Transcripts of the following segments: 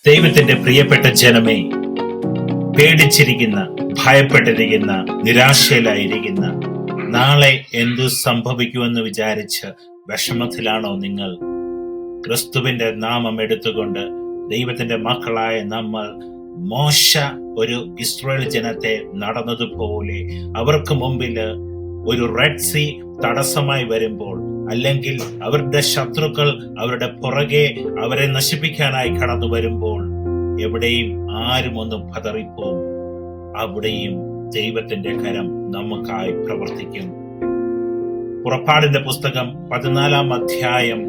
ദൈവത്തിന്റെ പ്രിയപ്പെട്ട ജനമേ, പേടിച്ചിരിക്കുന്ന, ഭയപ്പെട്ടിരിക്കുന്ന, നിരാശയിലായിരിക്കുന്ന, നാളെ എന്തു സംഭവിക്കുമെന്ന് വിചാരിച്ച് വിഷമത്തിലാണോ നിങ്ങൾ? ക്രിസ്തുവിന്റെ നാമം എടുത്തുകൊണ്ട് ദൈവത്തിന്റെ മക്കളായ നമ്മൾ മോശ ഒരു ഇസ്രായേൽ ജനത്തെ നടന്നതുപോലെ അവർക്ക് മുമ്പിൽ ഒരു റെഡ് സീ തടസ്സമായി വരുമ്പോൾ, അല്ലെങ്കിൽ അവരുടെ ശത്രുക്കൾ അവരുടെ പുറകെ അവരെ നശിപ്പിക്കാനായി കടന്നു വരുമ്പോൾ, എവിടെയും ആരും ഒന്ന് പതറിപ്പോവും. അവിടെയും ദൈവത്തിന്റെ കരം നമുക്കായി പ്രവർത്തിക്കും. പുറപ്പാടിന്റെ പുസ്തകം 14 അധ്യായം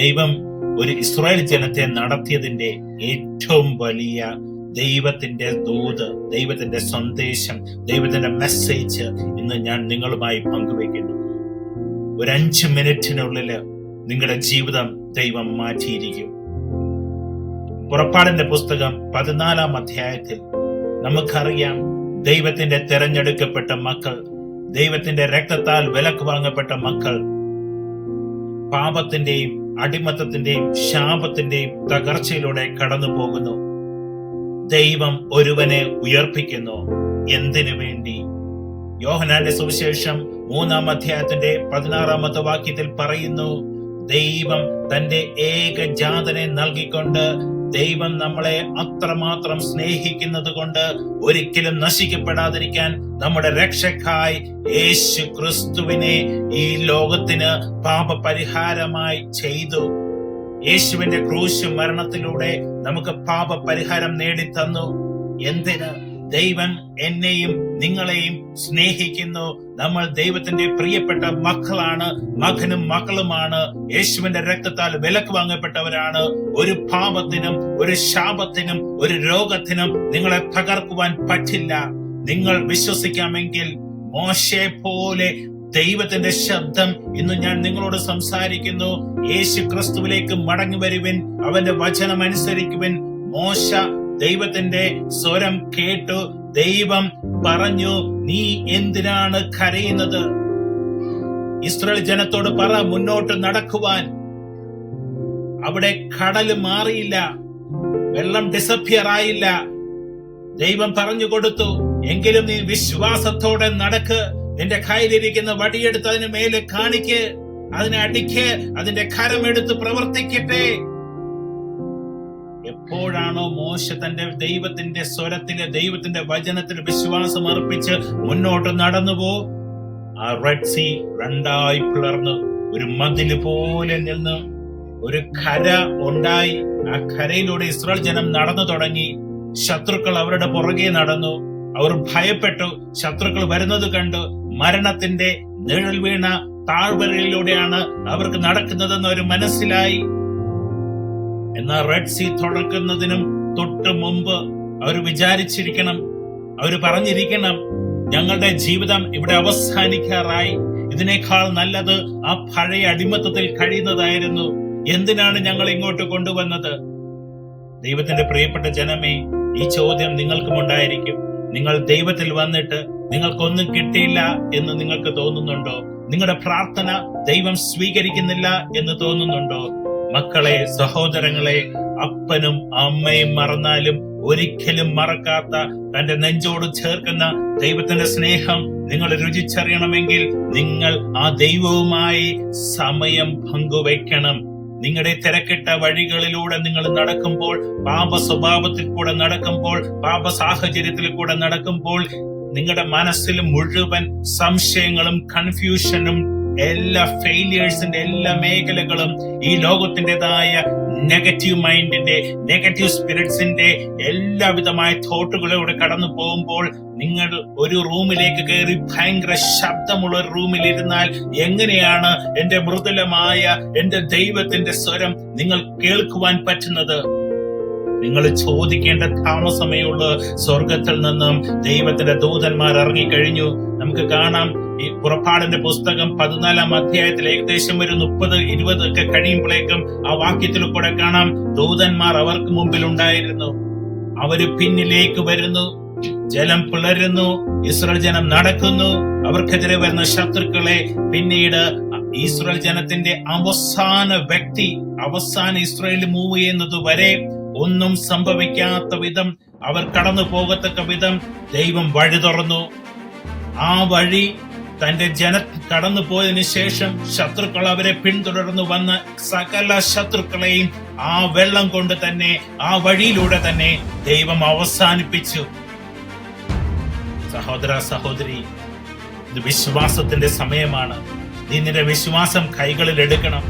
ദൈവം ഒരു ഇസ്രായേൽ ജനത്തെ നടത്തിയതിന്റെ ഏറ്റവും വലിയ ദൈവത്തിന്റെ ദൂത്, ദൈവത്തിന്റെ സന്ദേശം, ദൈവത്തിന്റെ മെസ്സേജ് ഇന്ന് ഞാൻ നിങ്ങളുമായി പങ്കുവെക്കുന്നു. ഒരു 5 മിനിറ്റിനുള്ളിൽ നിങ്ങളുടെ ജീവിതം ദൈവം മാറ്റിയിരിക്കും. പുറപ്പാടിന്റെ പുസ്തകം 14 അധ്യായത്തിൽ നമുക്കറിയാം, ദൈവത്തിന്റെ തെരഞ്ഞെടുക്കപ്പെട്ട മക്കൾ, ദൈവത്തിന്റെ രക്തത്താൽ വിലക്ക് വാങ്ങപ്പെട്ട മക്കൾ പാപത്തിന്റെയും അടിമത്തത്തിന്റെയും ശാപത്തിന്റെയും തകർച്ചയിലൂടെ കടന്നു പോകുന്നു. ദൈവം ഒരുവനെ ഉയർപ്പിക്കുന്നു. എന്തിനു വേണ്ടി? യോഹന്നാന്റെ സുവിശേഷം 3 അധ്യായത്തിന്റെ 16 വാക്യത്തിൽ പറയുന്നു, ദൈവം തന്റെ ഏകജാതനെ നൽകിക്കൊണ്ട്, ദൈവം നമ്മളെ അത്രമാത്രം സ്നേഹിക്കുന്നത് കൊണ്ട് ഒരിക്കലും നശിക്കപ്പെടാതിരിക്കാൻ നമ്മുടെ രക്ഷക്കായി യേശു ക്രിസ്തുവിനെ ഈ ലോകത്തിന് പാപപരിഹാരമായി ചെയ്തു. യേശുവിന്റെ ക്രൂശ് മരണത്തിലൂടെ നമുക്ക് പാപപരിഹാരം നേടിത്തന്നു. എന്തിന്? ദൈവം എന്നെയും നിങ്ങളെയും സ്നേഹിക്കുന്നു. നമ്മൾ ദൈവത്തിന്റെ പ്രിയപ്പെട്ട മക്കളാണ്, മകനും മക്കളുമാണ്. യേശുവിന്റെ രക്തത്താൽ വിലക്ക് വാങ്ങപ്പെട്ടവരാണ്. ഒരു പാപത്തിനും ഒരു ശാപത്തിനും ഒരു രോഗത്തിനും നിങ്ങളെ തകർക്കുവാൻ പറ്റില്ല. നിങ്ങൾ വിശ്വസിക്കാമെങ്കിൽ മോശയെ പോലെ ദൈവത്തിന്റെ ശബ്ദം ഇന്ന് ഞാൻ നിങ്ങളോട് സംസാരിക്കുന്നു. യേശു ക്രിസ്തുവിലേക്ക് മടങ്ങി വരുവിൻ, അവന്റെ വചനം അനുസരിക്കുവിൻ. മോശ ദൈവത്തിന്റെ സ്വരം കേട്ടു. ദൈവം പറഞ്ഞു, നീ എന്തിനാണ് കരയുന്നത്? ഇസ്രായേൽ ജനത്തോട് പറ മുന്നോട്ട് നടക്കുവാൻ. അവിടെ കടല് മാറിയില്ല, വെള്ളം ഡിസപ്പിയർ ആയില്ല. ദൈവം പറഞ്ഞു കൊടുത്തു, എങ്കിലും നീ വിശ്വാസത്തോടെ നടക്ക്. നിന്റെ കയ്യിലിരിക്കുന്ന വടിയെടുത്ത് അതിന് മേലെ കാണിക്ക്, അതിനെ അടിക്ക്, അതിന്റെ കരമെടുത്ത് പ്രവർത്തിക്കട്ടെ. എപ്പോഴാണോ മോശ തന്റെ ദൈവത്തിന്റെ സ്വരത്തില്, ദൈവത്തിന്റെ വചനത്തിൽ വിശ്വാസം അർപ്പിച്ച് മുന്നോട്ട് നടന്നുപോ, ആ റെഡ് സീ 2 പിളർന്നു, ഒരു മതില് പോലെ നിന്ന് ഒരു കര ഉണ്ടായി. ആ കരയിലൂടെ ഇസ്രായേൽ ജനം നടന്നു തുടങ്ങി. ശത്രുക്കൾ അവരുടെ പുറകെ നടന്നു. അവർ ഭയപ്പെട്ടു. ശത്രുക്കൾ വരുന്നത് കണ്ടു. മരണത്തിന്റെ നിഴൽ വീണ താഴ്വരയിലൂടെയാണ് അവർക്ക് നടക്കുന്നതെന്ന് അവർ മനസ്സിലായി. എന്നാൽ റെഡ് സീ തുറക്കുന്നതിനും തൊട്ട് മുമ്പ് അവർ വിചാരിച്ചിരിക്കണം, അവർ പറഞ്ഞിരിക്കണം, ഞങ്ങളുടെ ജീവിതം ഇവിടെ അവസാനിക്കാറായി. ഇതിനേക്കാൾ നല്ലത് ആ പഴയ അടിമത്തത്തിൽ കഴിയുന്നതായിരുന്നു. എന്തിനാണ് ഞങ്ങൾ ഇങ്ങോട്ട് കൊണ്ടുവന്നത്? ദൈവത്തിന്റെ പ്രിയപ്പെട്ട ജനമേ, ഈ ചോദ്യം നിങ്ങൾക്കും ഉണ്ടായിരിക്കും. നിങ്ങൾ ദൈവത്തിൽ വന്നിട്ട് നിങ്ങൾക്കൊന്നും കിട്ടിയില്ല എന്ന് നിങ്ങൾക്ക് തോന്നുന്നുണ്ടോ? നിങ്ങളുടെ പ്രാർത്ഥന ദൈവം സ്വീകരിക്കുന്നില്ല എന്ന് തോന്നുന്നുണ്ടോ? മക്കളെ, സഹോദരങ്ങളെ, അപ്പനും അമ്മയും മറന്നാലും ഒരിക്കലും മറക്കാത്ത, തന്റെ നെഞ്ചോട് ചേർക്കുന്ന ദൈവത്തിന്റെ സ്നേഹം നിങ്ങൾ രുചിച്ചറിയണമെങ്കിൽ നിങ്ങൾ ആ ദൈവവുമായി സമയം പങ്കുവയ്ക്കണം. നിങ്ങളുടെ തിരക്കിട്ട വഴികളിലൂടെ നിങ്ങൾ നടക്കുമ്പോൾ, പാപ സ്വഭാവത്തിൽ കൂടെ നടക്കുമ്പോൾ, പാപ സാഹചര്യത്തിൽ കൂടെ നടക്കുമ്പോൾ, നിങ്ങളുടെ മനസ്സിൽ മുഴുവൻ സംശയങ്ങളും കൺഫ്യൂഷനും, എല്ലാ ഫെയിലിയേഴ്സിന്റെ എല്ലാ മേഖലകളും, ഈ ലോകത്തിൻ്റെതായ നെഗറ്റീവ് മൈൻഡിന്റെ, നെഗറ്റീവ് സ്പിരിറ്റ്സിന്റെ എല്ലാവിധമായ തോട്ടുകളിലൂടെ കടന്നു പോകുമ്പോൾ, നിങ്ങൾ ഒരു റൂമിലേക്ക് കയറി ഭയങ്കര ശബ്ദമുള്ള ഒരു റൂമിൽ ഇരുന്നാൽ എങ്ങനെയാണ് എന്റെ മൃദുലമായ എന്റെ ദൈവത്തിന്റെ സ്വരം നിങ്ങൾ കേൾക്കുവാൻ പറ്റുന്നത്? നിങ്ങൾ ചോദിക്കേണ്ട താമസമേയുള്ളൂ. സ്വർഗത്തിൽ നിന്നും ദൈവത്തിന്റെ ദൂതന്മാർ ഇറങ്ങിക്കഴിഞ്ഞു. നമുക്ക് കാണാം, ഈ പുറപ്പാടിന്റെ പുസ്തകം 14 അധ്യായത്തിൽ ഏകദേശം ഒരു 30-20 ഒക്കെ കഴിയുമ്പോഴേക്കും ആ വാക്യത്തിൽ കൂടെ കാണാം, ദൂതന്മാർ അവർക്ക് മുമ്പിൽ ഉണ്ടായിരുന്നു. അവര് പിന്നിലേക്ക് വരുന്നു, ജലം പിളരുന്നു, ഇസ്രായേൽ ജനം നടക്കുന്നു, അവർക്കെതിരെ വരുന്ന ശത്രുക്കളെ. പിന്നീട് ഇസ്രായേൽ ജനത്തിന്റെ അവസാന വ്യക്തി, അവസാന ഇസ്രായേൽ മൂവ് ചെയ്യുന്നത് വരെ ഒന്നും സംഭവിക്കാത്ത വിധം, അവർ കടന്നു പോകത്തക്ക വിധം ദൈവം വഴി തുറന്നു. ആ വഴി തന്റെ കടന്നു പോയതിനു ശേഷം ശത്രുക്കൾ അവരെ പിന്തുടർന്നു വന്ന് സകല ശത്രുക്കളെയും ആ വെള്ളം കൊണ്ട് തന്നെ, ആ വഴിയിലൂടെ തന്നെ ദൈവം അവസാനിപ്പിച്ചു. സഹോദര സഹോദരി, ഇത് വിശ്വാസത്തിന്റെ സമയമാണ്. നീ നിന്റെ വിശ്വാസം കൈകളിൽ എടുക്കണം.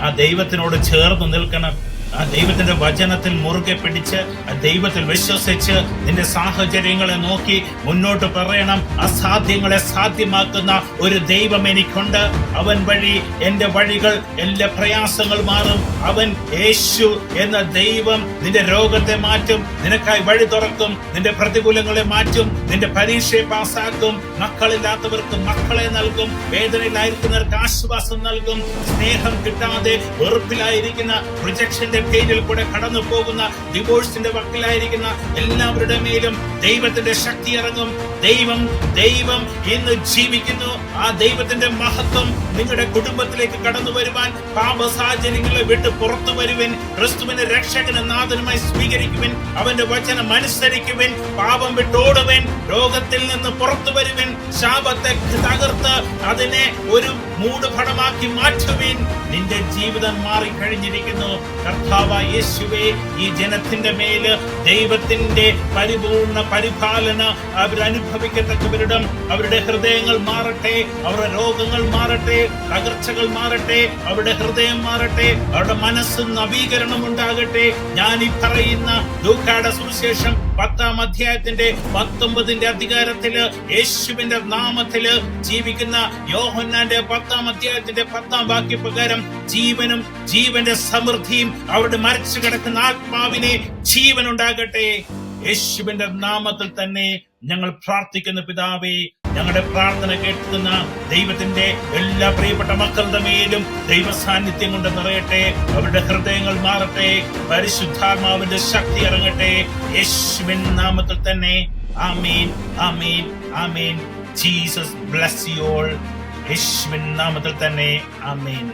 ആ ദൈവത്തിനോട് ചേർന്ന് നിൽക്കണം. ആ ദൈവത്തിന്റെ വചനത്തിൽ മുറുകെ പിടിച്ച്, ആ ദൈവത്തിൽ വിശ്വസിച്ച് നിന്റെ സാഹചര്യങ്ങളെ നോക്കി മുന്നോട്ട് പറയണം. അസാധ്യങ്ങളെ സാധ്യമാക്കുന്ന ഒരു ദൈവം എനിക്കുണ്ട്. അവൻ വഴി എന്റെ വഴികൾ, എല്ലാ പ്രയാസങ്ങൾ മാറും. അവൻ യേശു എന്ന ദൈവം നിന്റെ രോഗത്തെ മാറ്റും, നിനക്കായി വഴി തുറക്കും, നിന്റെ പ്രതികൂലങ്ങളെ മാറ്റും, നിന്റെ പരീക്ഷയെ പാസ്സാക്കും, മക്കളില്ലാത്തവർക്ക് മക്കളെ നൽകും, വേദനയിലായിരിക്കുന്നവർക്ക് ആശ്വാസം നൽകും, സ്നേഹം കിട്ടാതെ വെറുപ്പിലായിരിക്കുന്ന റിജക്ഷന്റെ പേരിൽ കൂടെ കടന്നു പോകുന്ന, ഡിവോഴ്സിന്റെ വക്കിലായിരിക്കുന്ന എല്ലാവരുടെ മേലും ദൈവത്തിന്റെ ശക്തി ഇറങ്ങും. ദൈവം ഇന്ന് ജീവിക്കുന്നു. ആ ദൈവത്തിന്റെ മഹത്വം നിങ്ങളുടെ കുടുംബത്തിലേക്ക് കടന്നു വരുവാൻ, പാപ സാഹചര്യങ്ങളെ വിട്ട് പുറത്തു വരുവിൻ. ക്രിസ്തുവിനെ രക്ഷകനും നാഥനുമായി സ്വീകരിക്കുവിൻ. അവന്റെ വചനം അനുസരിക്കുവിൻ. പാപം വിട്ടോടുവിൻ. രോഗത്തിൽ നിന്ന് പുറത്തു വരുവിൻ. ശാപത്തെ തകർത്ത് അതിനെ ഒരു മൂടുപടമാക്കി മാറ്റുവിൻ. നിന്റെ ജീവിതം മാറിക്കഴിഞ്ഞിരിക്കുന്നു. കർത്താവായ യേശുവേ, ഈ ജനത്തിന്റെ മേല് ദൈവത്തിന്റെ പരിപൂർണ പരിപാലന അവരനുഭവിക്കത്തക്കവരിടം അവരുടെ ഹൃദയങ്ങൾ മാറട്ടെ, അവരുടെ രോഗങ്ങൾ മാറട്ടെ, തകർച്ചകൾ മാറട്ടെ, അവരുടെ ഹൃദയം മാറട്ടെ, അവരുടെ മനസ്സ് നവീകരണം ഉണ്ടാകട്ടെ. ഞാൻ ഈ പറയുന്ന ലൂക്കായുടെ സുവിശേഷം 10-ാം അധ്യായത്തിന്റെ 19-ന്റെ അധികാരത്തില് യേശുവിന്റെ നാമത്തില് ജീവിക്കുന്ന യോഹന്നാന്റെ 10-ാം അധ്യായത്തിന്റെ 10-ാം വാക്യപ്രകാരം ജീവനും ജീവന്റെ സമൃദ്ധിയും അവരുടെ മരിച്ചു കിടക്കുന്ന ആത്മാവിനെ ജീവൻ ഉണ്ടാകട്ടെ. യേശുവിന്റെ നാമത്തിൽ തന്നെ ഞങ്ങൾ പ്രാർത്ഥിക്കുന്ന പിതാവേ, ഞങ്ങളുടെ പ്രാർത്ഥന കേൾക്കുന്ന ദൈവത്തിന്റെ എല്ലാ പ്രിയപ്പെട്ട മക്കളുടെ മേലും ദൈവ സാന്നിധ്യം കൊണ്ട് നിറയട്ടെ. അവരുടെ ഹൃദയങ്ങൾ മാറട്ടെ. പരിശുദ്ധാത്മാവിന്റെ ശക്തി ഇറങ്ങട്ടെ. യേശുവിൻ നാമത്തിൽ തന്നെ. ആമേൻ, ആമേൻ, ആമേൻ. Jesus bless you all. യേശുവിൻ നാമത്തിൽ തന്നെ. ആമേൻ.